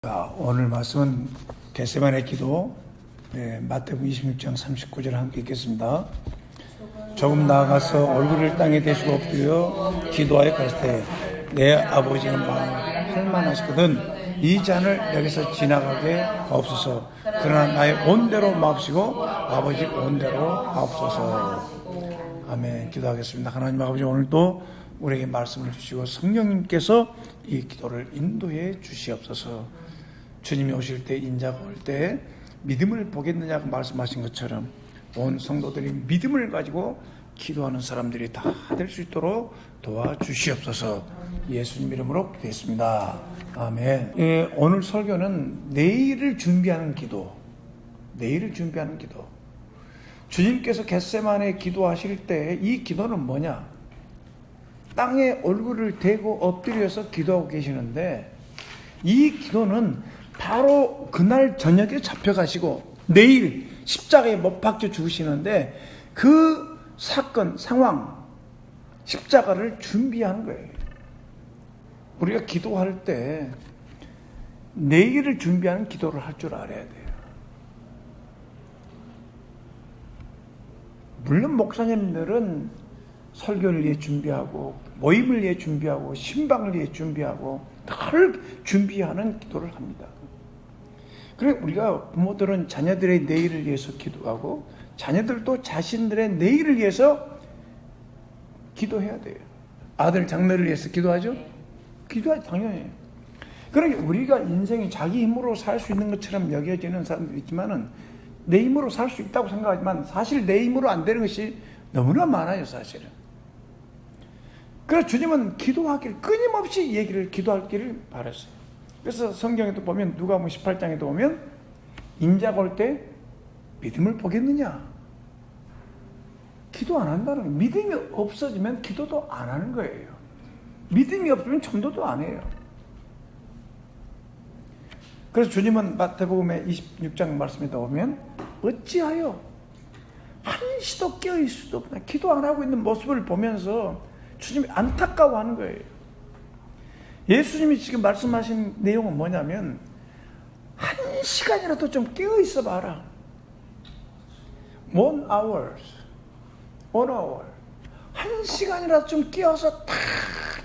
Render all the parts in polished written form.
오늘 말씀은 겟세마네 기도, 마태복음 26장 39절 함께 읽겠습니다. 조금 나아가서 얼굴을 땅에 대시고 엎드려 기도하여 가로되 내 아버지는 할만하시거든 이 잔을 여기서 지나가게 하옵소서. 그러나 나의 온대로 마옵시고 아버지 온대로 하옵소서. 아멘. 기도하겠습니다. 하나님 아버지, 오늘도 우리에게 말씀을 주시고 성령님께서 이 기도를 인도해 주시옵소서. 주님이 오실 때, 인자가 올 때 믿음을 보겠느냐고 말씀하신 것처럼 온 성도들이 믿음을 가지고 기도하는 사람들이 다 될 수 있도록 도와주시옵소서. 예수님 이름으로 기도했습니다. 아멘. 오늘 설교는 내일을 준비하는 기도. 내일을 준비하는 기도. 주님께서 겟세마네 기도하실 때 이 기도는 뭐냐? 땅에 얼굴을 대고 엎드려서 기도하고 계시는데, 이 기도는 바로 그날 저녁에 잡혀가시고 내일 십자가에 못 박혀 죽으시는데 그 사건, 상황, 십자가를 준비하는 거예요. 우리가 기도할 때 내일을 준비하는 기도를 할 줄 알아야 돼요. 물론 목사님들은 설교를 위해 준비하고 모임을 위해 준비하고 신방을 위해 준비하고 늘 준비하는 기도를 합니다. 그래, 우리가 부모들은 자녀들의 내일을 위해서 기도하고 자녀들도 자신들의 내일을 위해서 기도해야 돼요. 아들 장래를 위해서 기도하죠? 기도하지, 당연히. 그러니까 우리가 인생이 자기 힘으로 살 수 있는 것처럼 여겨지는 사람들이 있지만은 내 힘으로 살 수 있다고 생각하지만 사실 내 힘으로 안 되는 것이 너무나 많아요, 사실은. 그래서 주님은 기도하기를 끊임없이 기도하기를 바랐어요. 그래서 성경에도 보면 누가복음 18장에도 보면 인자가 올 때 믿음을 보겠느냐? 기도 안 한다는 거예요. 믿음이 없어지면 기도도 안 하는 거예요. 믿음이 없으면 전도도 안 해요. 그래서 주님은 마태복음의 26장 말씀에 보면 어찌하여 한시도 깨어있을 수도 없나, 기도 안 하고 있는 모습을 보면서 주님이 안타까워하는 거예요. 예수님이 지금 말씀하신 내용은 뭐냐면, 한 시간이라도 좀 깨어있어 봐라. 1 hour, 한 시간이라도 좀 깨어서 탁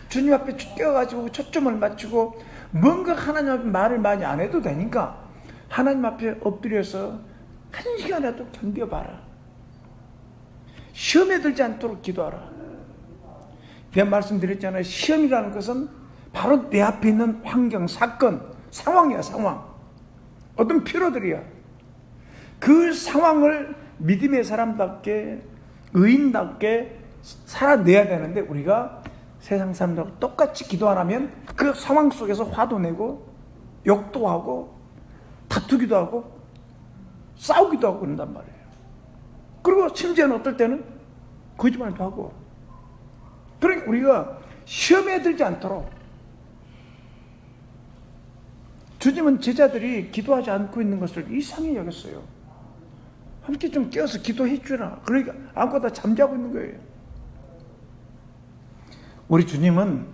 주님 앞에 깨어가지고 초점을 맞추고 뭔가 하나님 앞에 말을 많이 안 해도 되니까 하나님 앞에 엎드려서 한 시간이라도 견뎌봐라. 시험에 들지 않도록 기도하라. 내가 말씀드렸잖아요. 시험이라는 것은 바로 내 앞에 있는 환경, 사건, 상황이야, 상황. 어떤 필요들이야. 그 상황을 믿음의 사람답게, 의인답게 살아내야 되는데, 우리가 세상 사람들하고 똑같이 기도 안 하면 그 상황 속에서 화도 내고, 욕도 하고, 다투기도 하고, 싸우기도 하고 그런단 말이에요. 그리고 심지어는 어떨 때는 거짓말도 하고. 그러니까 우리가 시험에 들지 않도록, 주님은 제자들이 기도하지 않고 있는 것을 이상히 여겼어요. 함께 좀 깨어서 기도해 주라. 그러니까 아무것도 잠자고 있는 거예요. 우리 주님은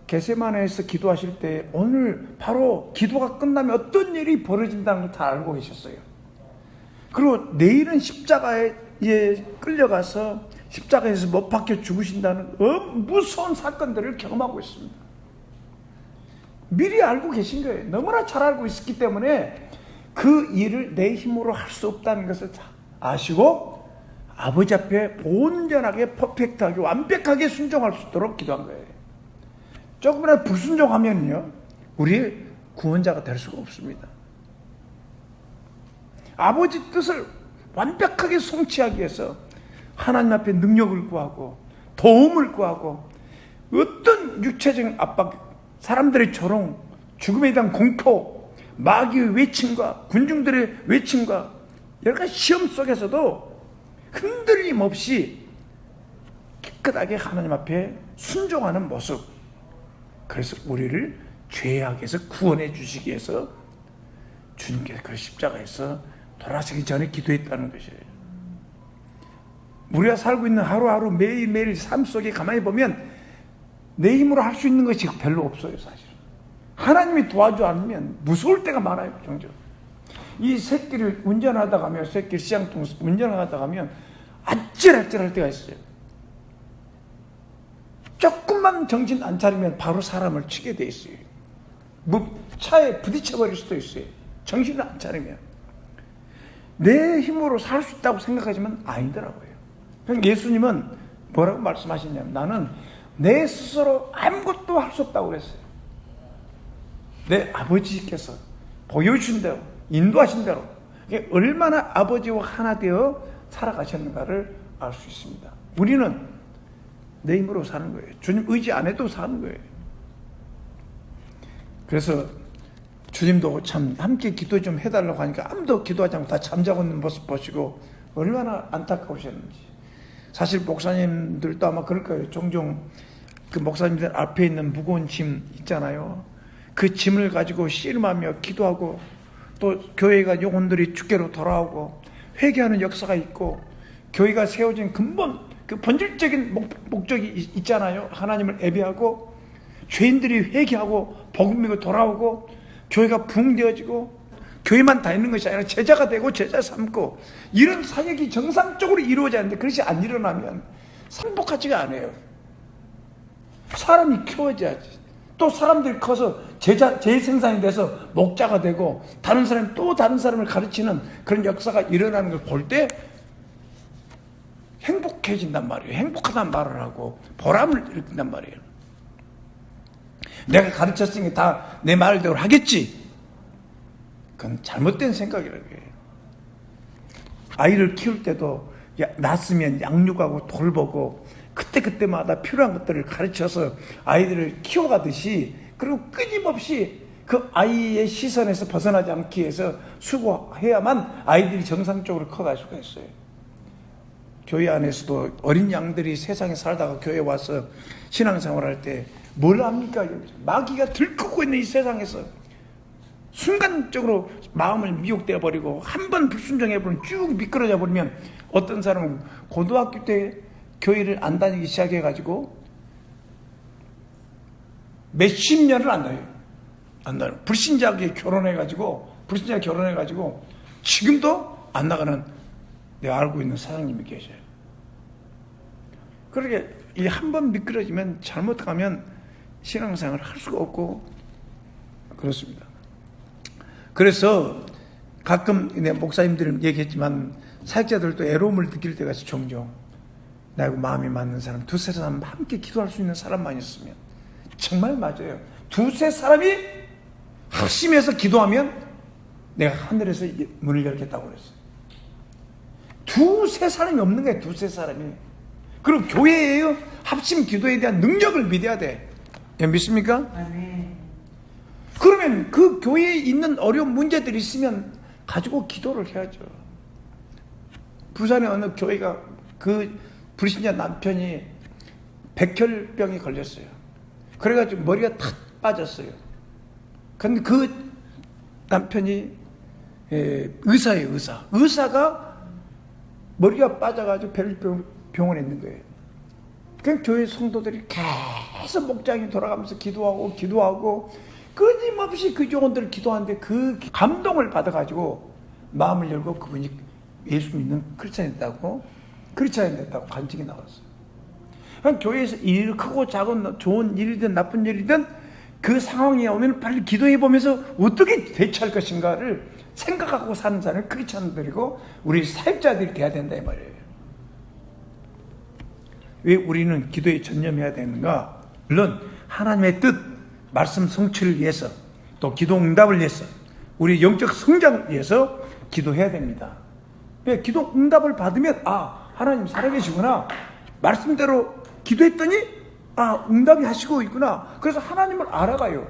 겟세마네에서 기도하실 때 오늘 바로 기도가 끝나면 어떤 일이 벌어진다는 걸 다 알고 계셨어요. 그리고 내일은 십자가에 끌려가서 십자가에서 못 박혀 죽으신다는 무서운 사건들을 경험하고 있습니다. 미리 알고 계신 거예요. 너무나 잘 알고 있었기 때문에 그 일을 내 힘으로 할 수 없다는 것을 다 아시고 아버지 앞에 온전하게 퍼펙트하게 완벽하게 순종할 수 있도록 기도한 거예요. 조금이라도 불순종하면요 우리의 구원자가 될 수가 없습니다. 아버지 뜻을 완벽하게 성취하기 위해서 하나님 앞에 능력을 구하고 도움을 구하고 어떤 육체적인 압박, 사람들의 조롱, 죽음에 대한 공포, 마귀의 외침과 군중들의 외침과 여러 가지 시험 속에서도 흔들림 없이 깨끗하게 하나님 앞에 순종하는 모습. 그래서 우리를 죄악에서 구원해 주시기 위해서 주님께서 그 십자가에서 돌아가시기 전에 기도했다는 것이에요. 우리가 살고 있는 하루하루 매일매일 삶 속에 가만히 보면 내 힘으로 할 수 있는 것이 별로 없어요, 사실은. 하나님이 도와주지 않으면 무서울 때가 많아요. 종종 이 새끼를 운전하다 가면, 새끼 시장 통해서 운전하다 가면 아찔아찔할 때가 있어요. 조금만 정신 안 차리면 바로 사람을 치게 돼 있어요. 차에 부딪혀 버릴 수도 있어요. 정신을 안 차리면. 내 힘으로 살 수 있다고 생각하지만 아니더라고요. 예수님은 뭐라고 말씀하시냐면, 나는 내 스스로 아무것도 할 수 없다고 그랬어요. 내 아버지께서 보여주신 대로, 인도하신 대로 얼마나 아버지와 하나 되어 살아가셨는가를 알 수 있습니다. 우리는 내 힘으로 사는 거예요. 주님 의지 안 해도 사는 거예요. 그래서 주님도 참 함께 기도 좀 해달라고 하니까 아무도 기도하지 않고 다 잠자고 있는 모습 보시고 얼마나 안타까우셨는지. 사실 목사님들도 아마 그럴 거예요. 종종 그 목사님들 앞에 있는 무거운 짐 있잖아요. 그 짐을 가지고 씨름하며 기도하고, 또 교회가 영혼들이 주께로 돌아오고 회개하는 역사가 있고, 교회가 세워진 근본 그 본질적인 목적이 있잖아요. 하나님을 예배하고 죄인들이 회개하고 복음 믿고 돌아오고 교회가 부흥되어지고, 교회만 다니는 것이 아니라 제자가 되고 제자 삼고, 이런 사역이 정상적으로 이루어져야 하는데 그것이 안 일어나면 행복하지가 않아요. 사람이 키워져야지. 또 사람들이 커서 재생산이 돼서 목자가 되고 다른 사람이 또 다른 사람을 가르치는 그런 역사가 일어나는 걸 볼 때 행복해진단 말이에요. 행복하다는 말을 하고 보람을 일으킨단 말이에요. 내가 가르쳤으니 다 내 말대로 하겠지. 그건 잘못된 생각이라고 해요. 아이를 키울 때도 낳았으면 양육하고 돌보고 그때그때마다 필요한 것들을 가르쳐서 아이들을 키워가듯이, 그리고 끊임없이 그 아이의 시선에서 벗어나지 않기 위해서 수고해야만 아이들이 정상적으로 커갈 수가 있어요. 교회 안에서도 어린 양들이 세상에 살다가 교회에 와서 신앙생활할 때 뭘 합니까? 마귀가 들끓고 있는 이 세상에서 순간적으로 마음을 미혹되어 버리고 한 번 불순종해 버리면 쭉 미끄러져 버리면, 어떤 사람은 고등학교 때 교회를 안 다니기 시작해가지고 몇십 년을 안 다녀요. 불신자에게 결혼해가지고 지금도 안 나가는 내가 알고 있는 사장님이 계셔요. 그러게 한 번 미끄러지면 잘못하면 신앙생활을 할 수가 없고 그렇습니다. 그래서 가끔 목사님들은 얘기했지만 사역자들도 애로움을 느낄 때가 있어. 종종 나하고 마음이 맞는 사람, 두세 사람 함께 기도할 수 있는 사람만 있으면. 정말 맞아요. 두세 사람이 합심해서 기도하면 내가 하늘에서 문을 열겠다고 그랬어요. 두세 사람이 없는 거예요. 두세 사람이. 그리고 교회에요, 합심 기도에 대한 능력을 믿어야 돼. 믿습니까? 아멘. 그러면 그 교회에 있는 어려운 문제들이 있으면 가지고 기도를 해야죠. 부산에 어느 교회가 그 불신자 남편이 백혈병에 걸렸어요. 그래가지고 머리가 탁 빠졌어요. 근데 그 남편이 의사예요, 의사. 의사가 머리가 빠져가지고 병원에 있는 거예요. 그 교회 성도들이 계속 목장에 돌아가면서 기도하고 끊임없이 그 영혼들을 기도하는데 그 감동을 받아가지고 마음을 열고 그분이 예수 믿는 크리스찬이 됐다고 간증이 나왔어요. 교회에서 일 크고 작은 좋은 일이든 나쁜 일이든 그 상황이 오면 빨리 기도해 보면서 어떻게 대처할 것인가를 생각하고 사는 사람이 크리스찬들이고 우리 사역자들이 돼야 된다 이 말이에요. 왜 우리는 기도에 전념해야 되는가? 물론 하나님의 뜻, 말씀 성취를 위해서, 또 기도 응답을 위해서, 우리 영적 성장을 위해서 기도해야 됩니다. 왜? 기도 응답을 받으면 하나님 살아계시구나, 말씀대로 기도했더니 응답이 하시고 있구나, 그래서 하나님을 알아가요.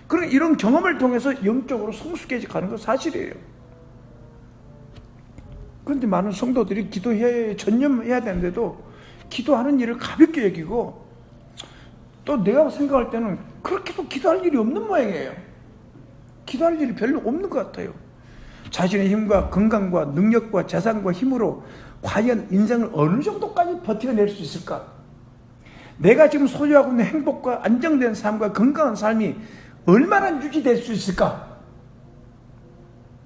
그런 이런 경험을 통해서 영적으로 성숙해져 가는 건 사실이에요. 그런데 많은 성도들이 기도에 전념해야 되는데도 기도하는 일을 가볍게 여기고, 또 내가 생각할 때는 그렇게도 기도할 일이 없는 모양이에요. 기도할 일이 별로 없는 것 같아요. 자신의 힘과 건강과 능력과 재산과 힘으로 과연 인생을 어느 정도까지 버텨낼 수 있을까? 내가 지금 소유하고 있는 행복과 안정된 삶과 건강한 삶이 얼마나 유지될 수 있을까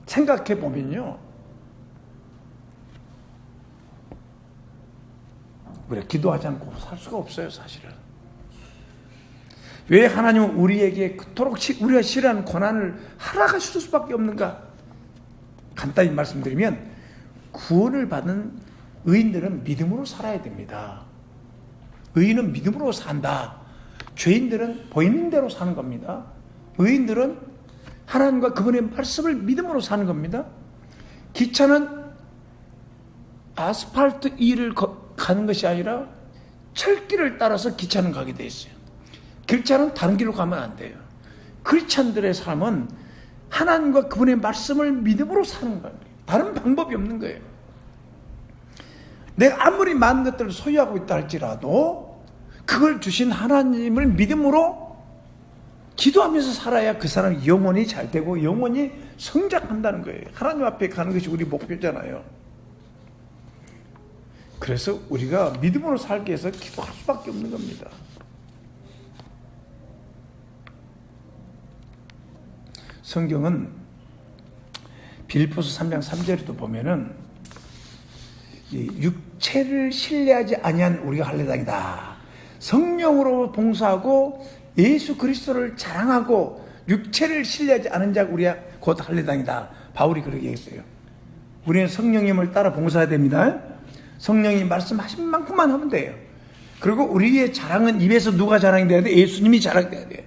생각해 보면요, 우리가 기도하지 않고 살 수가 없어요. 사실은 왜 하나님은 우리에게 그토록 우리가 싫어하는 고난을 허락하실 수밖에 없는가? 간단히 말씀드리면, 구원을 받은 의인들은 믿음으로 살아야 됩니다. 의인은 믿음으로 산다. 죄인들은 보이는 대로 사는 겁니다. 의인들은 하나님과 그분의 말씀을 믿음으로 사는 겁니다. 기차는 아스팔트 위를 가는 것이 아니라 철길을 따라서 기차는 가게 돼 있어요. 기차는 다른 길로 가면 안 돼요. 크리스찬들의 삶은 하나님과 그분의 말씀을 믿음으로 사는 거예요. 다른 방법이 없는 거예요. 내가 아무리 많은 것들을 소유하고 있다 할지라도 그걸 주신 하나님을 믿음으로 기도하면서 살아야 그 사람이 영혼이 잘 되고 영혼이 성장한다는 거예요. 하나님 앞에 가는 것이 우리 목표잖아요. 그래서 우리가 믿음으로 살기 위해서 기도할 수밖에 없는 겁니다. 성경은 빌립보서 3장 3절에도 보면은 육체를 신뢰하지 아니한 우리가 할례당이다. 성령으로 봉사하고 예수 그리스도를 자랑하고 육체를 신뢰하지 않은 자가 우리가 곧 할례당이다. 바울이 그렇게 했어요. 우리는 성령님을 따라 봉사해야 됩니다. 성령이 말씀하신 만큼만 하면 돼요. 그리고 우리의 자랑은 입에서 누가 자랑이 돼야 돼? 예수님이 자랑이 돼야 돼요.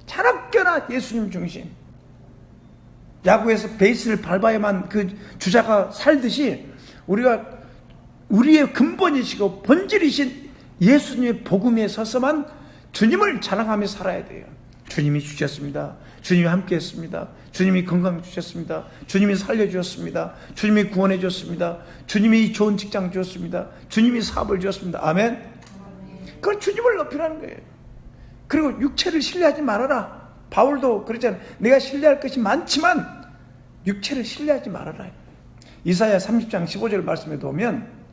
자나깨나 예수님 중심. 야구에서 베이스를 밟아야만 그 주자가 살듯이 우리가 우리의 근본이시고 본질이신 예수님의 복음에 서서만 주님을 자랑하며 살아야 돼요. 주님이 주셨습니다. 주님이 함께 했습니다. 주님이 건강 주셨습니다. 주님이 살려주셨습니다. 주님이 구원해 주셨습니다. 주님이 좋은 직장 주셨습니다. 주님이 사업을 주셨습니다. 아멘. 그건 주님을 높이라는 거예요. 그리고 육체를 신뢰하지 말아라. 바울도 그러잖아요. 내가 신뢰할 것이 많지만 육체를 신뢰하지 말아라. 이사야 30장 15절 말씀에 보면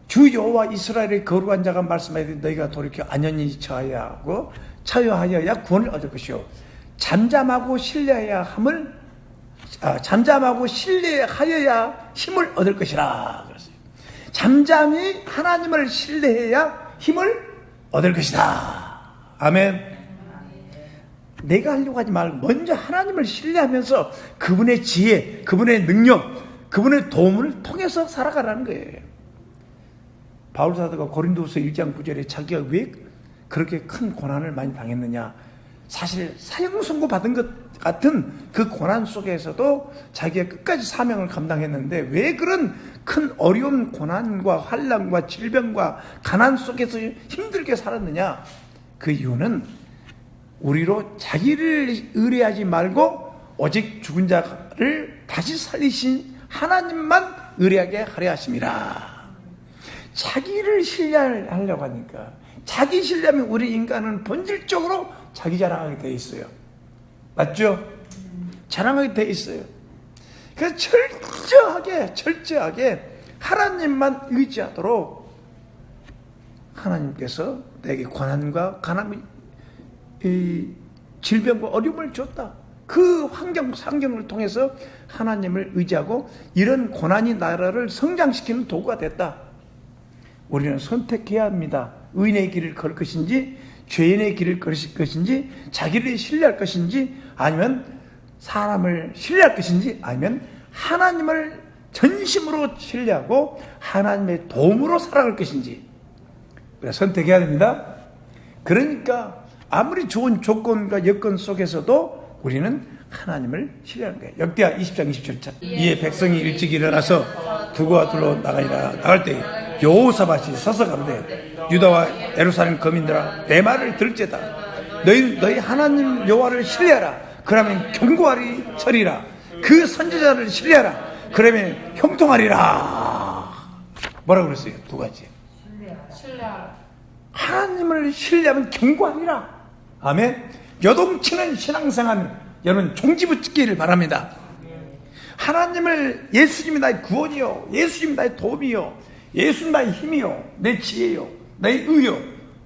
주 여호와 이스라엘의 거룩한 자가 말씀하되 너희가 돌이켜 안연히 처하여야 구원을 얻을 것이요 잠잠하고 신뢰하여야 힘을 얻을 것이라 그랬어요. 잠잠히 하나님을 신뢰해야 힘을 얻을 것이다. 아멘. 내가 하려고 하지 말고 먼저 하나님을 신뢰하면서 그분의 지혜, 그분의 능력, 그분의 도움을 통해서 살아가라는 거예요. 바울 사도가 고린도후서 1장 9절에 자기가 왜 그렇게 큰 고난을 많이 당했느냐, 사실 사형 선고 받은 것 같은 그 고난 속에서도 자기가 끝까지 사명을 감당했는데 왜 그런 큰 어려운 고난과 환난과 질병과 가난 속에서 힘들게 살았느냐, 그 이유는 우리로 자기를 의뢰하지 말고 오직 죽은 자를 다시 살리신 하나님만 의뢰하게 하려 하심이라. 자기를 신뢰하려고 하니까, 자기 신뢰하면 우리 인간은 본질적으로 자기 자랑하게 돼 있어요. 맞죠? 자랑하게 돼 있어요. 그래서 철저하게 하나님만 의지하도록 하나님께서 내게 고난과 질병과 어려움을 줬다. 그 상경을 통해서 하나님을 의지하고 이런 고난이 나라를 성장시키는 도구가 됐다. 우리는 선택해야 합니다. 의인의 길을 걸 것인지 죄인의 길을 걸 것인지, 자기를 신뢰할 것인지, 아니면 사람을 신뢰할 것인지, 아니면 하나님을 전심으로 신뢰하고 하나님의 도움으로 살아갈 것인지 우리가 선택해야 됩니다. 그러니까 아무리 좋은 조건과 여건 속에서도 우리는 하나님을 신뢰하는 거예요. 역대하 20장 27절 이에 백성이 일찍 일어나서 두고와 둘로 나갈 때 여호사밧이 서서 가로되 유다와 예루살렘 거민들아 내 말을 들을지어다. 너희 하나님 여호와를 신뢰하라. 그러면 견고하리 서리라. 그 선지자를 신뢰하라. 그러면 형통하리라. 뭐라고 그랬어요? 두 가지. 신뢰하라. 하나님을 신뢰하면 견고하리라. 아멘. 요동치는 신앙생활 여러분 종지부짓기를 바랍니다. 하나님을, 예수님이 나의 구원이요, 예수님이 나의 도움이요, 예수님이 나의 힘이요, 내 지혜요, 나의 의요,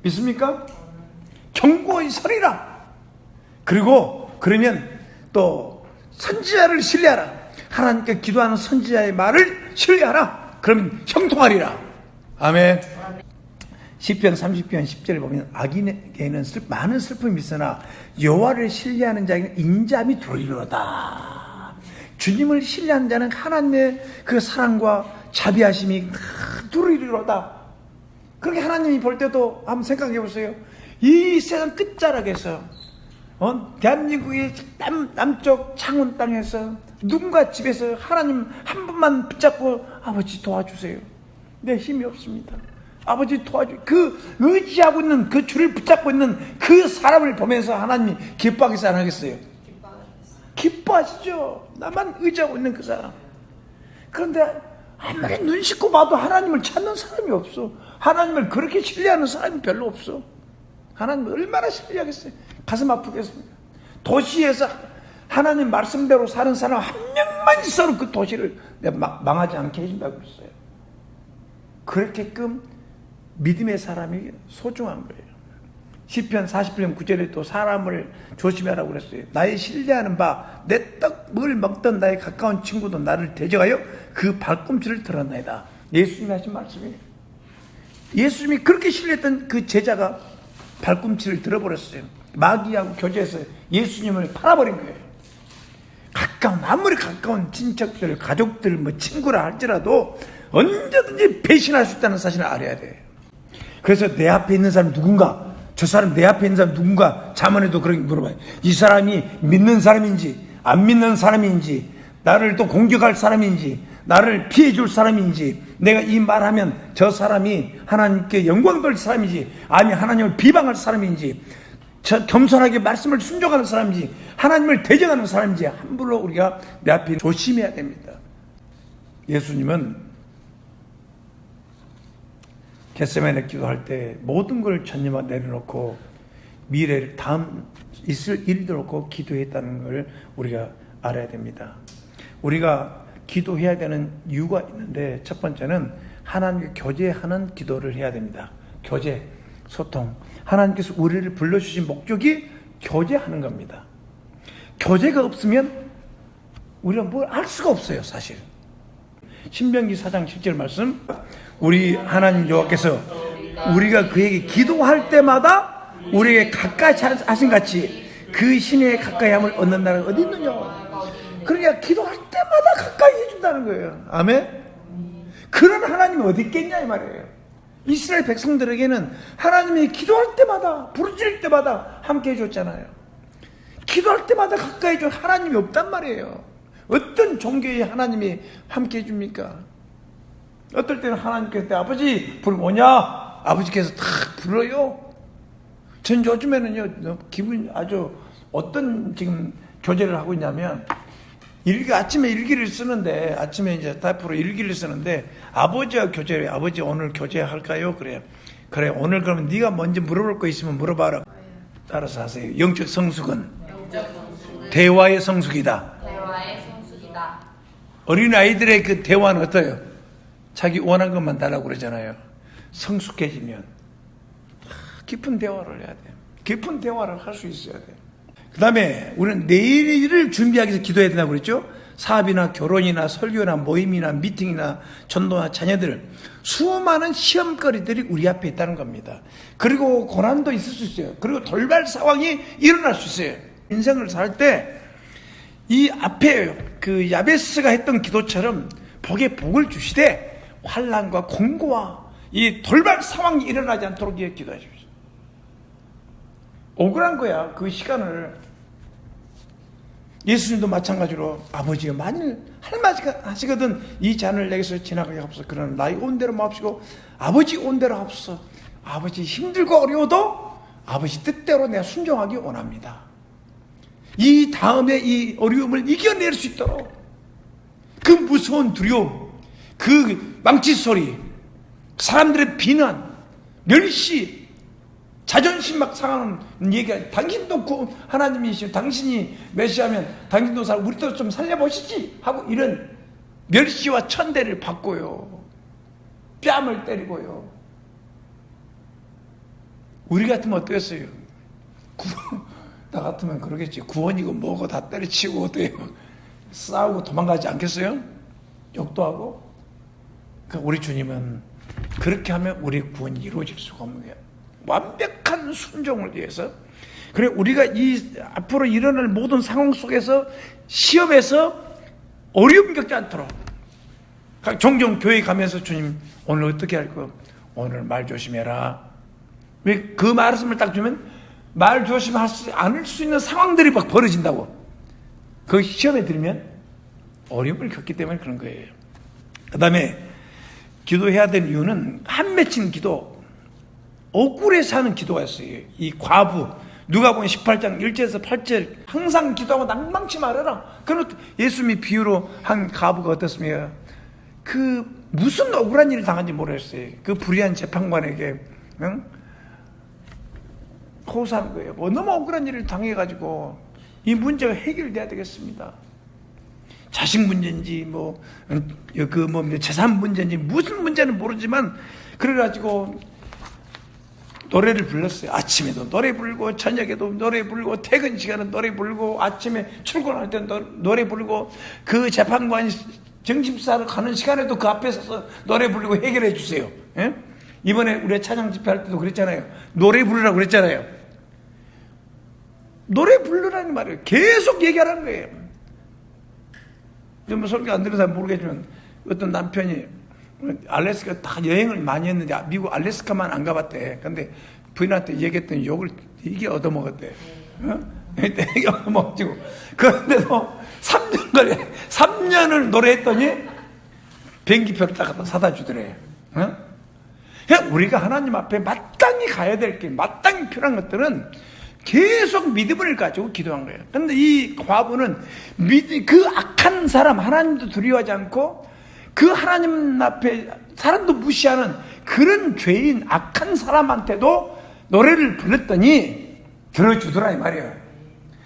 믿습니까? 경고의 설이라. 그리고 그러면 또 선지자를 신뢰하라. 하나님께 기도하는 선지자의 말을 신뢰하라. 그러면 형통하리라. 아멘. 시편 30편 10절을 보면 악인에게는 많은 슬픔이 있으나 여호와를 신뢰하는 자에게는 인자함이 들어오리로다. 주님을 신뢰하는 자는 하나님의 그 사랑과 자비하심이 들어오리로다. 그렇게 하나님이 볼 때도 한번 생각해 보세요. 이 세상 끝자락에서 대한민국의 남쪽 창원 땅에서 누군가 집에서 하나님 한 분만 붙잡고 아버지 도와주세요. 내 힘이 없습니다. 아버지 도와주. 그 의지하고 있는 그 주를 붙잡고 있는 그 사람을 보면서 하나님이 기뻐하겠어요, 안 하겠어요? 기뻐하시죠. 나만 의지하고 있는 그 사람. 그런데 아무리 눈 씻고 봐도 하나님을 찾는 사람이 없어. 하나님을 그렇게 신뢰하는 사람이 별로 없어. 하나님을 얼마나 신뢰하겠어요? 가슴 아프겠습니까? 도시에서 하나님 말씀대로 사는 사람 한 명만 있어도 그 도시를 망하지 않게 해준다고 했어요. 그렇게끔 믿음의 사람이 소중한 거예요. 시편 41편 9절에 또 사람을 조심하라고 그랬어요. 나의 신뢰하는 바 내 떡을 먹던 나의 가까운 친구도 나를 대적하여 그 발꿈치를 들었나이다. 예수님이 하신 말씀이에요. 예수님이 그렇게 신뢰했던 그 제자가 발꿈치를 들어버렸어요. 마귀하고 교제해서 예수님을 팔아버린 거예요. 아무리 가까운 친척들, 가족들, 친구라 할지라도 언제든지 배신할 수 있다는 사실을 알아야 돼요. 그래서 내 앞에 있는 사람이 누군가, 저 사람 내 앞에 있는 사람 누군가 자문해도 그렇게 물어봐요. 이 사람이 믿는 사람인지 안 믿는 사람인지, 나를 또 공격할 사람인지, 나를 피해 줄 사람인지, 내가 이 말하면 저 사람이 하나님께 영광 돌 사람인지, 아니면 하나님을 비방할 사람인지, 겸손하게 말씀을 순종하는 사람인지, 하나님을 대적하는 사람인지 함부로 우리가 내 앞에 조심해야 됩니다. 예수님은 겟세마네 기도할 때 모든 걸 전념하 내려놓고 미래를 다음 있을 일도 놓고 기도했다는 걸 우리가 알아야 됩니다. 우리가 기도해야 되는 이유가 있는데, 첫 번째는 하나님과 교제하는 기도를 해야 됩니다. 교제, 소통. 하나님께서 우리를 불러주신 목적이 교제하는 겁니다. 교제가 없으면 우리가 뭘 알 수가 없어요, 사실. 신명기 4장 7절 말씀, 우리 하나님 여호와께서 우리가 그에게 기도할 때마다 우리에게 가까이 하신 같이 그 신의 가까이함을 얻는 나라가 어디 있느냐. 그러니까 기도할 때마다 가까이 해준다는 거예요. 아멘. 그런 하나님이 어디 있겠냐 이 말이에요. 이스라엘 백성들에게는 하나님이 기도할 때마다, 부르짖을 때마다 함께 해줬잖아요. 기도할 때마다 가까이 해준 하나님이 없단 말이에요. 어떤 종교의 하나님이 함께 해줍니까? 어떨 때는 하나님께서 아버지 부르면 오냐? 아버지께서 다 불러요. 전 요즘에는요, 기분이 아주 어떤 지금 교제를 하고 있냐면, 아침에 일기를 쓰는데, 아침에 이제 타이프로 일기를 쓰는데, 아버지와 교제를, 아버지 오늘 교제할까요? 그래요. 그래, 오늘 그러면 네가 먼저 물어볼 거 있으면 물어봐라. 따라서 하세요. 영적 성숙은 대화의 성숙이다. 어린 아이들의 그 대화는 어때요? 자기 원하는 것만 달라고 그러잖아요. 성숙해지면 깊은 대화를 해야 돼요. 깊은 대화를 할 수 있어야 돼요. 그 다음에 우리는 내일을 준비하기 위해서 기도해야 된다고 그랬죠. 사업이나 결혼이나 설교나 모임이나 미팅이나 전도나 자녀들, 수많은 시험거리들이 우리 앞에 있다는 겁니다. 그리고 고난도 있을 수 있어요. 그리고 돌발 상황이 일어날 수 있어요. 인생을 살 때 이 앞에 그 야베스가 했던 기도처럼 복에 복을 주시되 환난과 공고와 이 돌발 상황이 일어나지 않도록 기도해 주십시오. 억울한 거야, 그 시간을. 예수님도 마찬가지로 아버지가 만일 할 말 하시거든 이 잔을 내게서 지나가게 하옵소서. 그러나 나의 온 대로 마옵시고 아버지 온 대로 하옵소서. 아버지 힘들고 어려워도 아버지 뜻대로 내가 순종하기 원합니다. 이 다음에 이 어려움을 이겨낼 수 있도록, 그 무서운 두려움, 그 망치 소리, 사람들의 비난, 멸시, 자존심 막 상하는 얘기가, 당신도 하나님이시고 당신이 메시아면 당신도 우리도 좀 살려보시지 하고 이런 멸시와 천대를 받고요, 뺨을 때리고요. 우리 같으면 어떠겠어요? 나 같으면 그러겠지. 구원이고 뭐고 다 때려치고 어때요? 싸우고 도망가지 않겠어요? 욕도 하고. 그러니까 우리 주님은 그렇게 하면 우리 구원이 이루어질 수가 없는 거예요. 완벽한 순종을 위해서. 그래 우리가 이 앞으로 일어날 모든 상황 속에서 시험에서 어려움 겪지 않도록 종종 교회 가면서 주님 오늘 어떻게 할 거? 오늘 말 조심해라. 왜 그 말씀을 딱 주면 말 조심하지 않을 수 있는 상황들이 막 벌어진다고. 그 시험에 들면 어려움을 겪기 때문에 그런 거예요. 그 다음에 기도해야 되는 이유는 한 맺힌 기도, 억울해서 하는 기도가 있어요. 이 과부, 누가복음 18장 1절에서 8절 항상 기도하고 낭망치 말아라. 그런 예수님이 비유로 한 과부가 어떻습니까? 그 무슨 억울한 일을 당한지 모르겠어요. 그 불의한 재판관에게 호소한 거예요. 뭐 너무 억울한 일을 당해가지고 이 문제가 해결돼야 되겠습니다. 자식 문제인지 재산 문제인지 무슨 문제는 모르지만 그래가지고 노래를 불렀어요. 아침에도 노래 부르고 저녁에도 노래 부르고 퇴근 시간은 노래 부르고 아침에 출근할 때 노래 부르고 그 재판관이 정심사를 가는 시간에도 그 앞에 서서 노래 부르고 해결해 주세요. 예? 이번에 우리 찬양 집회할 때도 그랬잖아요. 노래 부르라고 그랬잖아요. 노래 부르라는 말이에요. 계속 얘기하라는 거예요. 뭐 설교 안 들은 사람 모르겠지만 어떤 남편이 알래스카 다 여행을 많이 했는데 미국 알래스카만 안 가봤대. 근데 부인한테 얘기했더니 욕을 이게 얻어먹었대. 이게 얻어먹지고. 그런데도 3년 걸려. 3년을 노래했더니 비행기표를 딱 갖다 사다 주더래요. 우리가 하나님 앞에 마땅히 가야 될 게, 마땅히 필요한 것들은 계속 믿음을 가지고 기도한 거예요. 그런데 이 과부는 그 악한 사람, 하나님도 두려워하지 않고 그 하나님 앞에 사람도 무시하는 그런 죄인, 악한 사람한테도 노래를 불렀더니 들어주더라 이 말이에요.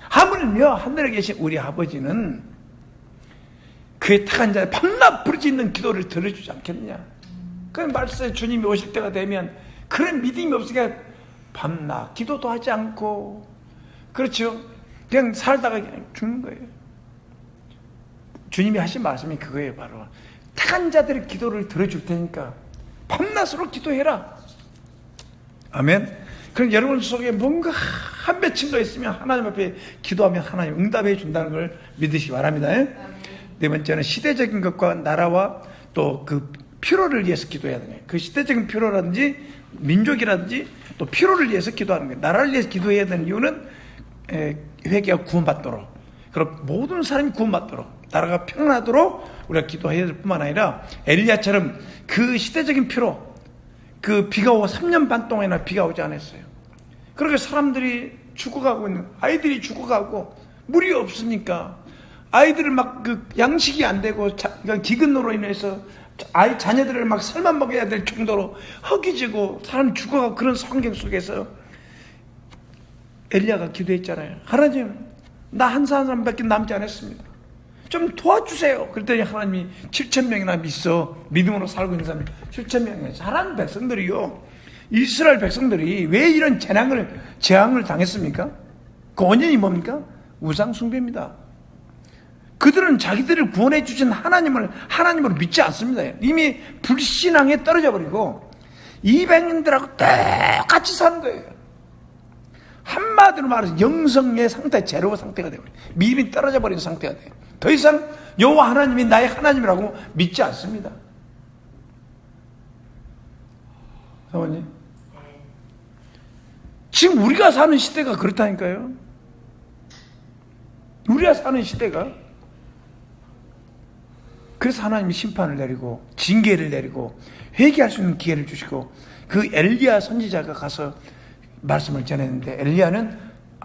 하물며 하늘에 계신 우리 아버지는 그의 택한 자의 밤낮 부르짖는 기도를 들어주지 않겠느냐. 그 말씀에 주님이 오실 때가 되면 그런 믿음이 없으니까 밤낮 기도도 하지 않고, 그렇죠, 그냥 살다가 그냥 죽는 거예요. 주님이 하신 말씀이 그거예요. 바로 택한 자들의 기도를 들어줄 테니까 밤낮으로 기도해라. 아멘. 그럼 여러분 속에 뭔가 한 맺힌 거 있으면 하나님 앞에 기도하면 하나님 응답해 준다는 걸 믿으시기 바랍니다. 네 번째는 시대적인 것과 나라와 또 그 필요를 위해서 기도해야 되는 거예요. 그 시대적인 필요라든지 민족이라든지 또 필요를 위해서 기도하는 거예요. 나라를 위해서 기도해야 되는 이유는 회개가 구원받도록, 그럼 모든 사람이 구원받도록, 나라가 평안하도록 우리가 기도해야 될 뿐만 아니라 엘리야처럼 그 시대적인 필요, 그 비가 오고 3년 반 동안이나 비가 오지 않았어요. 그렇게 사람들이 죽어가고 있는, 아이들이 죽어가고 물이 없으니까 아이들을 막 그 양식이 안 되고 기근으로 인해서 자녀들을 막 살만 먹여야 될 정도로 허기지고 사람이 죽어가고 그런 환경 속에서 엘리야가 기도했잖아요. 하나님, 나 한 사람밖에 남지 않았습니다. 좀 도와주세요. 그랬더니 하나님이 7,000명이나 믿음으로 살고 있는 사람이 7,000명이나 잘하는 백성들이요. 이스라엘 백성들이 왜 이런 재앙을 당했습니까? 그 원인이 뭡니까? 우상숭배입니다. 그들은 자기들을 구원해 주신 하나님으로 믿지 않습니다. 이미 불신앙에 떨어져 버리고 이방인들하고 똑같이 사는 거예요. 한마디로 말해서 영성의 상태, 제로 상태가 되고 믿음이 떨어져 버린 상태가 돼요. 더 이상 여호와 하나님이 나의 하나님이라고 믿지 않습니다. 사모님, 지금 우리가 사는 시대가 그렇다니까요. 우리가 사는 시대가. 그래서 하나님이 심판을 내리고 징계를 내리고 회개할 수 있는 기회를 주시고, 그 엘리야 선지자가 가서 말씀을 전했는데, 엘리야는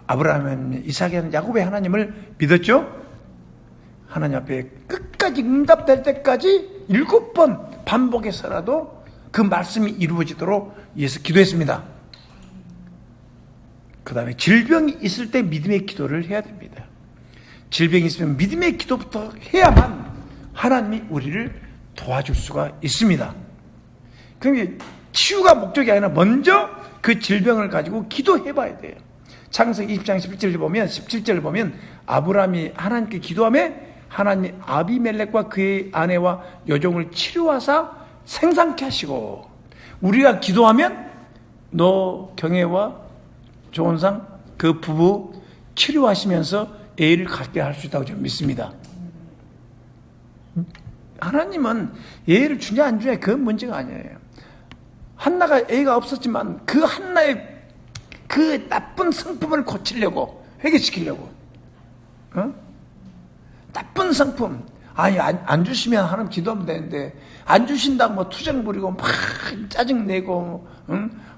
아브라함, 이삭, 야곱의 하나님을 믿었죠. 하나님 앞에 끝까지 응답될 때까지 7번 반복해서라도 그 말씀이 이루어지도록 위해서 기도했습니다. 그 다음에 질병이 있을 때 믿음의 기도를 해야 됩니다. 질병이 있으면 믿음의 기도부터 해야만 하나님이 우리를 도와줄 수가 있습니다. 그러면 치유가 목적이 아니라 먼저 그 질병을 가지고 기도해 봐야 돼요. 창세기 20장 17절을 보면 아브라함이 하나님께 기도하며 하나님이 아비멜렉과 그의 아내와 여종을 치료하사 생산케 하시고, 우리가 기도하면 너 경애와 조은상 그 부부 치료하시면서 애를 갖게 할 수 있다고 저는 믿습니다. 하나님은 애를 주냐 안 주냐 그건 문제가 아니에요. 한나가 애가 없었지만 그 한나의 그 나쁜 성품을 고치려고, 회개시키려고, 나쁜 성품, 아니 안 주시면 하나님 기도하면 되는데 안 주신다고 뭐 투정 부리고 막 짜증내고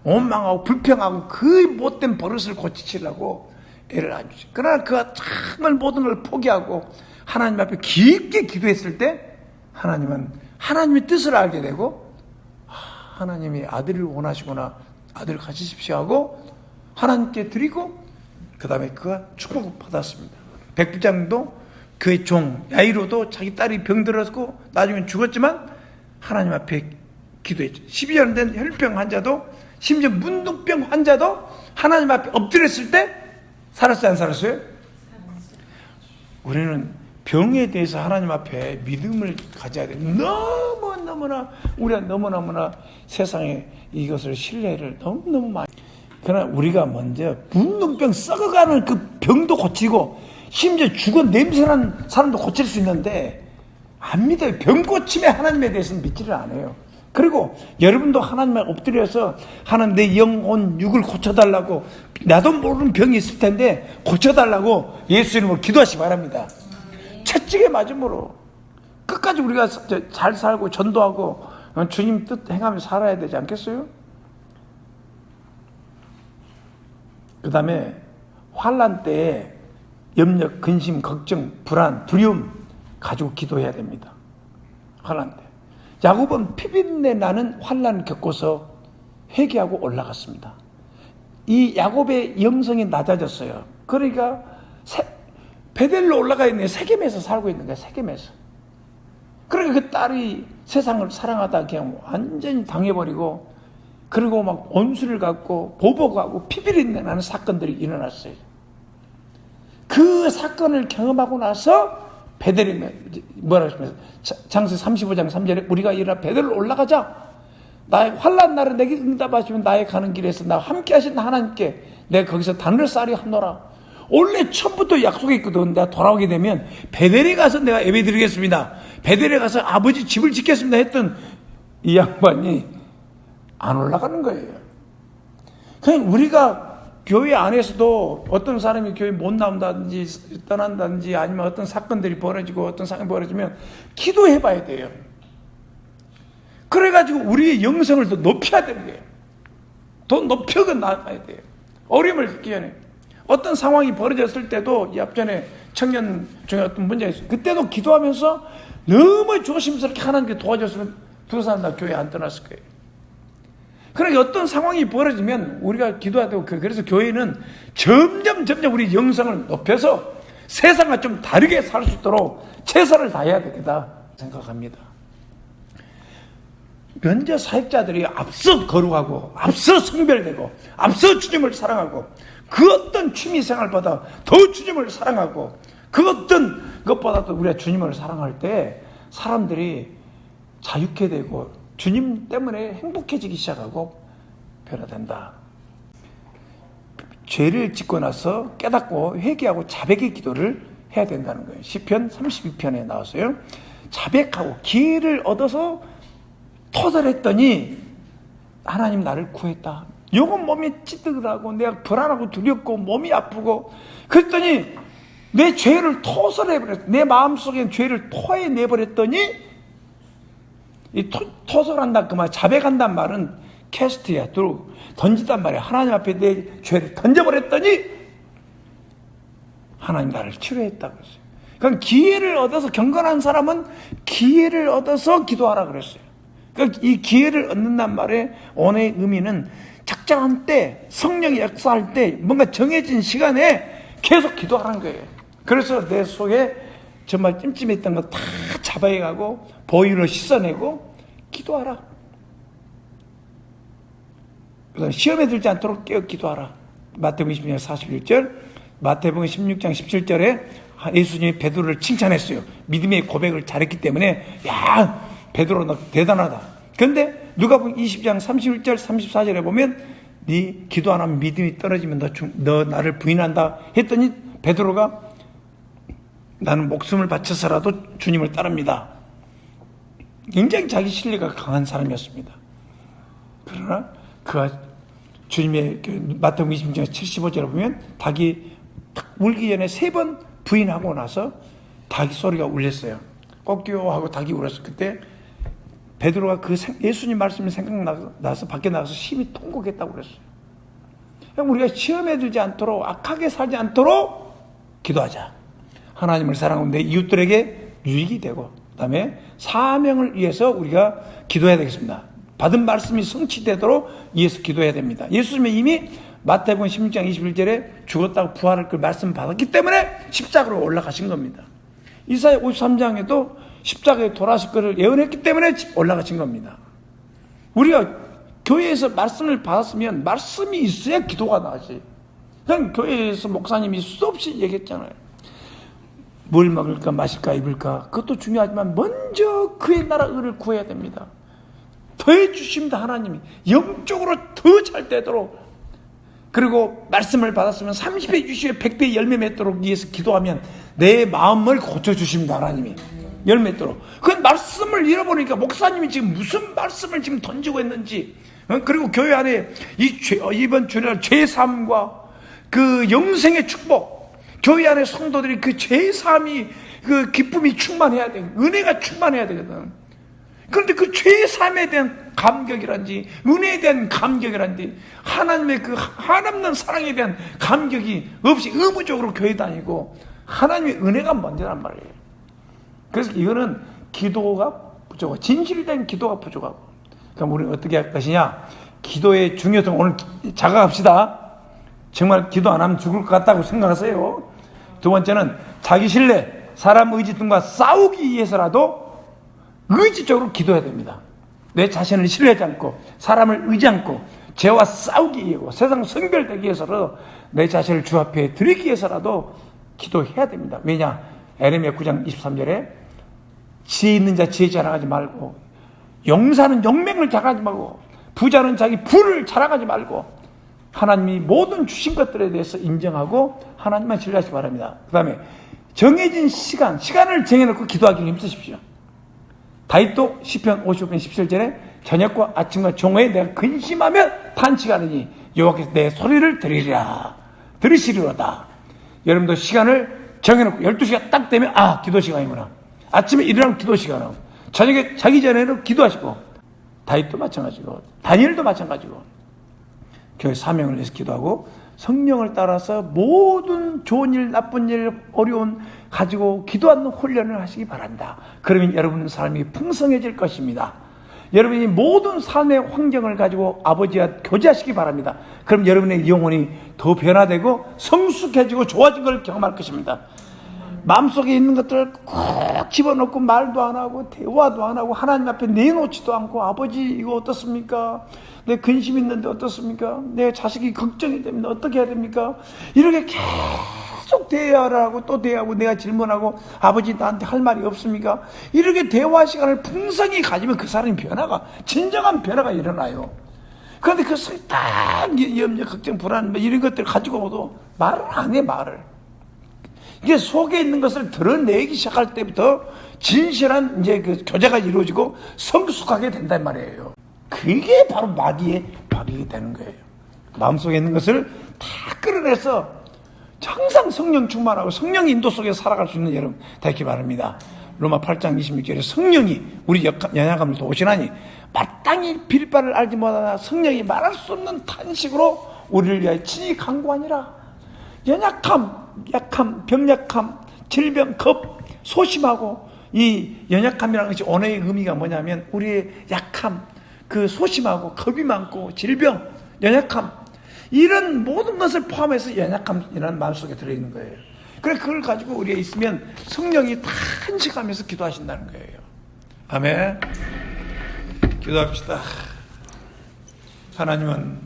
원망하고 불평하고 그 못된 버릇을 고치려고 애를 안 주시. 그러나 그가 정말 모든 걸 포기하고 하나님 앞에 깊게 기도했을 때 하나님은 하나님의 뜻을 알게 되고, 하나님이 아들을 원하시구나, 아들을 가지십시오 하고 하나님께 드리고, 그 다음에 그가 축복을 받았습니다. 백부장도 그의 종 야이로도 자기 딸이 병들었고 나중에 죽었지만 하나님 앞에 기도했죠. 12년 된 혈병 환자도, 심지어 문둥병 환자도 하나님 앞에 엎드렸을 때 살았어요, 안 살았어요? 우리는 병에 대해서 하나님 앞에 믿음을 가져야 돼. 우리가 너무너무나 세상에 이것을 신뢰를 너무너무 많이. 그러나 우리가 먼저 문둥병 썩어가는 그 병도 고치고 심지어 죽은 냄새나는 사람도 고칠 수 있는데 안 믿어요. 병 고침에 하나님에 대해서는 믿지를 않아요. 그리고 여러분도 하나님에 엎드려서 하나님 내 영혼 육을 고쳐달라고, 나도 모르는 병이 있을 텐데 고쳐달라고 예수 이름으로 기도하시기 바랍니다. 채찍에 맞음으로 끝까지 우리가 잘 살고 전도하고 주님 뜻 행하며 살아야 되지 않겠어요? 그 다음에 환난 때에 염려, 근심, 걱정, 불안, 두려움 가지고 기도해야 됩니다. 환난 때. 야곱은 피비린내 나는 환난을 겪고서 회개하고 올라갔습니다. 이 야곱의 영성이 낮아졌어요. 그러니까 베델로 올라가 있는 세겜에서 살고 있는 거야. 세겜에서. 그러니까 그 딸이 세상을 사랑하다 그냥 완전히 당해버리고, 그리고 막 원수를 갖고 보복하고 피비린내 나는 사건들이 일어났어요. 그 사건을 경험하고 나서 베델이 뭐라고 하시면서 창세기 35장 3절에 우리가 일어나 베델로 올라가자. 나의 환난 날에 내게 응답하시면 나의 가는 길에서 나와 함께 하신 하나님께 내가 거기서 단을 쌀이 하노라. 원래 처음부터 약속이 있거든. 내가 돌아오게 되면 베델에 가서 내가 예배 드리겠습니다. 베델에 가서 아버지 집을 짓겠습니다 했던 이 양반이 안 올라가는 거예요. 그냥 우리가 교회 안에서도 어떤 사람이 교회 못 나온다든지 떠난다든지 아니면 어떤 사건들이 벌어지고 어떤 상황이 벌어지면 기도해 봐야 돼요. 그래가지고 우리의 영성을 더 높여야 되는 거예요. 더 높여가 나가야 돼요. 어려움을 겪기 전에. 어떤 상황이 벌어졌을 때도, 이 앞전에 청년 중에 어떤 문제가 있어요. 그때도 기도하면서 너무 조심스럽게 하나님께 도와줬으면 두 사람 다 교회 안 떠났을 거예요. 그러니까 어떤 상황이 벌어지면 우리가 기도해야 되고, 그래서 교회는 점점 우리 영성을 높여서 세상과 좀 다르게 살 수 있도록 최선을 다해야 되겠다 생각합니다. 면제 사역자들이 앞서 거룩하고 앞서 성별되고 앞서 주님을 사랑하고 그 어떤 취미생활보다 더 주님을 사랑하고 그 어떤 것보다도 우리가 주님을 사랑할 때 사람들이 자유케 되고 주님 때문에 행복해지기 시작하고 변화된다. 죄를 짓고 나서 깨닫고 회개하고 자백의 기도를 해야 된다는 거예요. 시편 32편에 나왔어요. 자백하고 기회를 얻어서 토설했더니 하나님 나를 구했다. 요건 몸이 찌들하고 내가 불안하고 두렵고 몸이 아프고 그랬더니 내 죄를 토설해버렸어. 내 마음속에 죄를 토해내버렸더니 이 토설한다 그 말, 자백한단 말은 캐스트야, 던지단 말이야. 하나님 앞에 내 죄를 던져버렸더니 하나님 나를 치료했다고 했어요. 그러니까 기회를 얻어서, 경건한 사람은 기회를 얻어서 기도하라 그랬어요. 그러니까 이 기회를 얻는단 말의 원의 의미는 적정한 때, 성령이 역사할 때 뭔가 정해진 시간에 계속 기도하라는 거예요. 그래서 내 속에 정말 찜찜했던 거 다 잡아가고 보혈로 씻어내고 기도하라. 시험에 들지 않도록 깨어 기도하라. 마태복음 20장 41절, 마태복음 16장 17절에 예수님이 베드로를 칭찬했어요. 믿음의 고백을 잘했기 때문에 야 베드로 너 대단하다. 그런데 누가복음 20장 31절 34절에 보면 네 기도 안 하면 믿음이 떨어지면 너 나를 부인한다 했더니 베드로가 나는 목숨을 바쳐서라도 주님을 따릅니다. 굉장히 자기 신뢰가 강한 사람이었습니다. 그러나 그가 주님의 마태복음 20장 75절에 보면 닭이 울기 전에 3번 부인하고 나서 닭이 소리가 울렸어요. 꼭지요 하고 닭이 울었어요. 그때 베드로가 그 예수님 말씀이 생각나서 밖에 나가서 심히 통곡했다고 그랬어요. 우리가 시험에 들지 않도록 악하게 살지 않도록 기도하자. 하나님을 사랑하고 내 이웃들에게 유익이 되고 그다음에 사명을 위해서 우리가 기도해야 되겠습니다. 받은 말씀이 성취되도록 위해서 기도해야 됩니다. 예수님이 이미 마태복음 16장 21절에 죽었다고 부활할 그 말씀 받았기 때문에 십자가로 올라가신 겁니다. 이사야 53장에도 십자가에 돌아가실 것을 예언했기 때문에 올라가신 겁니다. 우리가 교회에서 말씀을 받았으면 말씀이 있어야 기도가 나지. 그냥 교회에서 목사님이 수없이 얘기했잖아요. 뭘 먹을까 마실까 입을까 그것도 중요하지만 먼저 그의 나라 의를 구해야 됩니다. 더해 주십니다. 하나님이 영적으로 더 잘 되도록. 그리고 말씀을 받았으면 30배 주시에 100배 열매 맺도록 위해서 기도하면 내 마음을 고쳐주십니다. 하나님이 열매 맺도록. 그 말씀을 잃어버리니까 목사님이 지금 무슨 말씀을 지금 던지고 있는지, 그리고 교회 안에 이번 주일 죄사함과 그 영생의 축복, 교회 안에 성도들이 그 죄사함이 그 기쁨이 충만해야 돼. 은혜가 충만해야 되거든. 그런데 그 죄사함에 대한 감격이란지 은혜에 대한 감격이란지 하나님의 그 한없는 사랑에 대한 감격이 없이 의무적으로 교회 다니고 하나님의 은혜가 먼저란 말이에요. 그래서 이거는 기도가 부족하고 진실된 기도가 부족하고, 그럼 우리는 어떻게 할 것이냐. 기도의 중요성 오늘 자각합시다. 정말 기도 안 하면 죽을 것 같다고 생각하세요. 두 번째는 자기 신뢰, 사람 의지 등과 싸우기 위해서라도 의지적으로 기도해야 됩니다. 내 자신을 신뢰하지 않고 사람을 의지 않고 죄와 싸우기 위하고 세상 성별되기 위해서라도 내 자신을 주 앞에 드리기 위해서라도 기도해야 됩니다. 왜냐? 에레미야 9장 23절에 지혜 있는 자 지혜 자랑하지 말고, 용사는 용맹을 자랑하지 말고, 부자는 자기 부를 자랑하지 말고, 하나님이 모든 주신 것들에 대해서 인정하고 하나님만 신뢰하시기 바랍니다. 그 다음에 정해진 시간을 정해놓고 기도하기 힘쓰십시오. 다윗도 시편 55편 17절에 저녁과 아침과 정오에 내가 근심하며 탄식하느니 여호와께서 내 소리를 들으시리로다. 여러분도 시간을 정해놓고 12시가 딱 되면 기도 시간이구나. 아침에 일어나면 기도 시간이고, 저녁에 자기 전에는 기도하시고, 다윗도 마찬가지고 다니엘도 마찬가지고 교회 사명을 위해서 기도하고 성령을 따라서 모든 좋은 일, 나쁜 일, 어려운 가지고 기도하는 훈련을 하시기 바란다. 그러면 여러분 삶이 풍성해질 것입니다. 여러분이 모든 삶의 환경을 가지고 아버지와 교제하시기 바랍니다. 그럼 여러분의 영혼이 더 변화되고 성숙해지고 좋아진 걸 경험할 것입니다. 마음속에 있는 것들을 꼭 집어넣고 말도 안 하고 대화도 안 하고 하나님 앞에 내놓지도 않고, 아버지 이거 어떻습니까? 내 근심 있는데 어떻습니까? 내 자식이 걱정이 됩니다. 어떻게 해야 됩니까? 이렇게 계속 대화를 하고 또 대화하고 내가 질문하고, 아버지 나한테 할 말이 없습니까? 이렇게 대화 시간을 풍성히 가지면 그 사람이 진정한 변화가 일어나요. 그런데 그것을 딱 염려, 걱정, 불안 이런 것들 가지고도 말을 안 해. 말을 이게 속에 있는 것을 드러내기 시작할 때부터 진실한 이제 그 교제가 이루어지고 성숙하게 된단 말이에요. 그게 바로 마귀의 밥이 되는 거예요. 마음속에 있는 것을 다 끌어내서 항상 성령 충만하고 성령 인도 속에 살아갈 수 있는 여러분 되기 바랍니다. 로마 8장 26절에 성령이 우리 연약함을 도우시나니 마땅히 빌 바를 알지 못하나 성령이 말할 수 없는 탄식으로 우리를 위하여 친히 간구하니라. 연약함, 약함, 병약함, 질병, 겁, 소심하고, 이 연약함이라는 것이 언어의 의미가 뭐냐면 우리의 약함, 그 소심하고 겁이 많고 질병, 연약함, 이런 모든 것을 포함해서 연약함이라는 마음속에 들어있는 거예요. 그래 그걸 가지고 우리가 있으면 성령이 탄식하면서 기도하신다는 거예요. 아멘. 기도합시다. 하나님은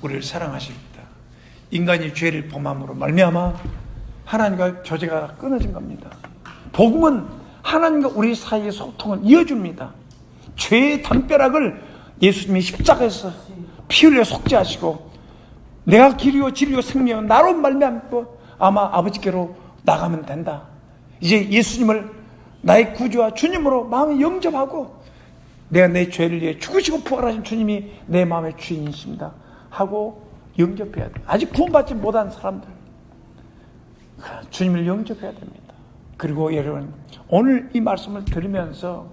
우리를 사랑하십니다. 인간이 죄를 범함으로 말미암아 하나님과 교제가 끊어진 겁니다. 복음은 하나님과 우리 사이의 소통을 이어줍니다. 죄의 담벼락을 예수님이 십자가에서 피 흘려 속죄하시고 내가 길이요 진리요 생명이요 나로 말미암고 아마 아버지께로 나가면 된다. 이제 예수님을 나의 구주와 주님으로 마음에 영접하고 내가 내 죄를 위해 죽으시고 부활하신 주님이 내 마음의 주인이십니다 하고 영접해야 돼요. 아직 구원받지 못한 사람들 주님을 영접해야 됩니다. 그리고 여러분 오늘 이 말씀을 들으면서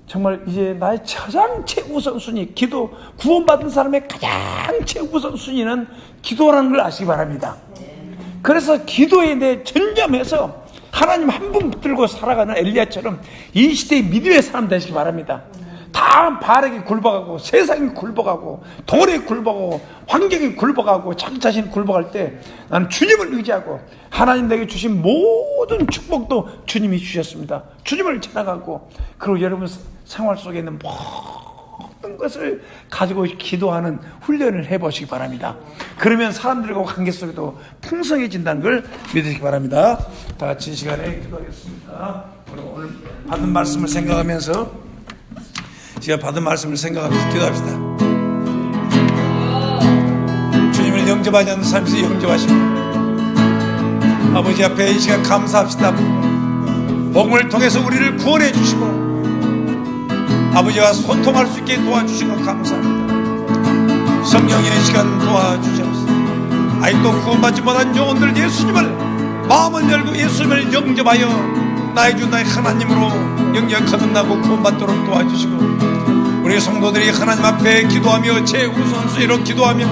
정말 이제 나의 가장 최우선순위 기도, 구원받은 사람의 가장 최우선순위는 기도라는 걸 아시기 바랍니다. 그래서 기도에 대해 전념해서 하나님 한 분 붙들고 살아가는 엘리야처럼 이 시대의 믿음의 사람 되시기 바랍니다. 다 바알에게 굴복하고 세상에 굴복하고 돈에 굴복하고 환경에 굴복하고 자기 자신이 굴복할 때 나는 주님을 의지하고 하나님 내게 주신 모든 축복도 주님이 주셨습니다. 주님을 찬양하고 그리고 여러분 생활 속에 있는 모든 것을 가지고 기도하는 훈련을 해보시기 바랍니다. 그러면 사람들과 관계 속에도 풍성해진다는 걸 믿으시기 바랍니다. 다 같이 이 시간에 기도하겠습니다. 오늘 받은 말씀을 생각하면서 제가 받은 말씀을 생각하면서 기도합시다. 주님을 영접하지 않는 삶에서 영접하시고 아버지 앞에 이 시간 감사합시다. 복음을 통해서 우리를 구원해 주시고 아버지와 소통할 수 있게 도와주시고 감사합니다. 성령의 시간 도와주시옵소서. 아직도 구원받지 못한 영혼들 예수님을 마음을 열고 예수님을 영접하여 나의 주 나의 하나님으로 영접 거듭나고 구원받도록 도와주시고 우리 성도들이 하나님 앞에 기도하며 최우선순위로 기도하며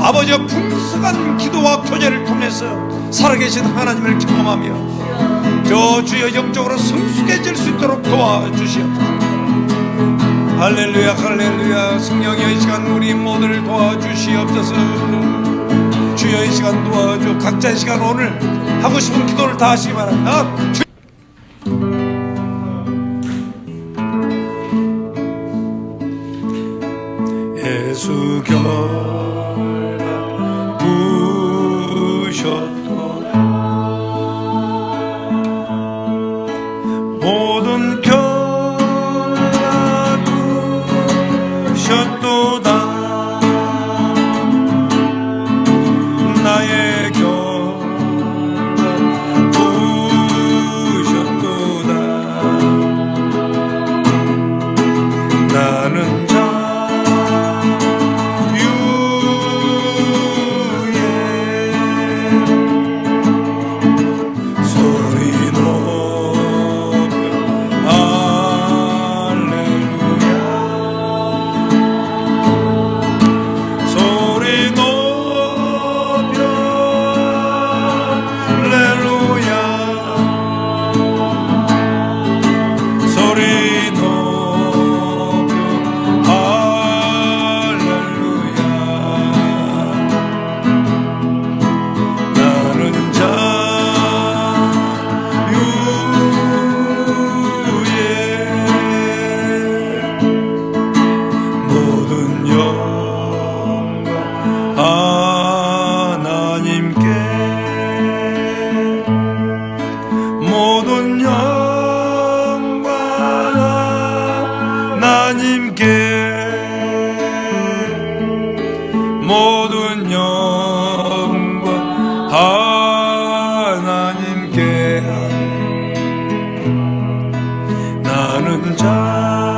아버지와 풍성한 기도와 교제를 통해서 살아계신 하나님을 경험하며 저 주여 영적으로 성숙해질 수 있도록 도와주시옵소서. 할렐루야 할렐루야. 성령의 이 시간 우리 모두를 도와주시옵소서. 주여 이 시간 도와줘. 각자의 시간 오늘 하고 싶은 기도를 다 하시기 바랍니다. 예수 결박 부셨도다. 모든 결박 부셨도다. 나의 결박 부셨도다. 나는 모든 영광 하나님께 나는 자